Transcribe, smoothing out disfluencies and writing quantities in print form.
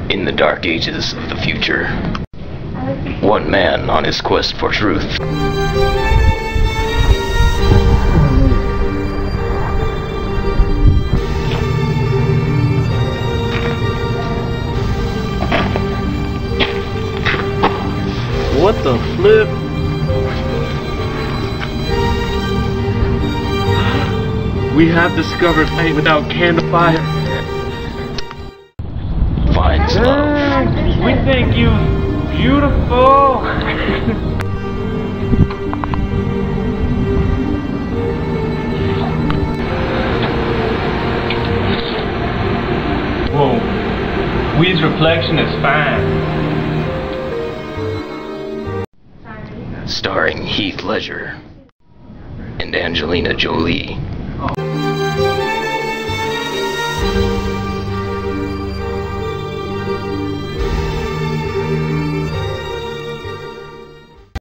In the dark ages of the future, one man on his quest for truth. What the flip? We have discovered light without candle fire. Finds love. We think you beautiful. Whoa. Wee's reflection is fine. Starring Heath Ledger and Angelina Jolie.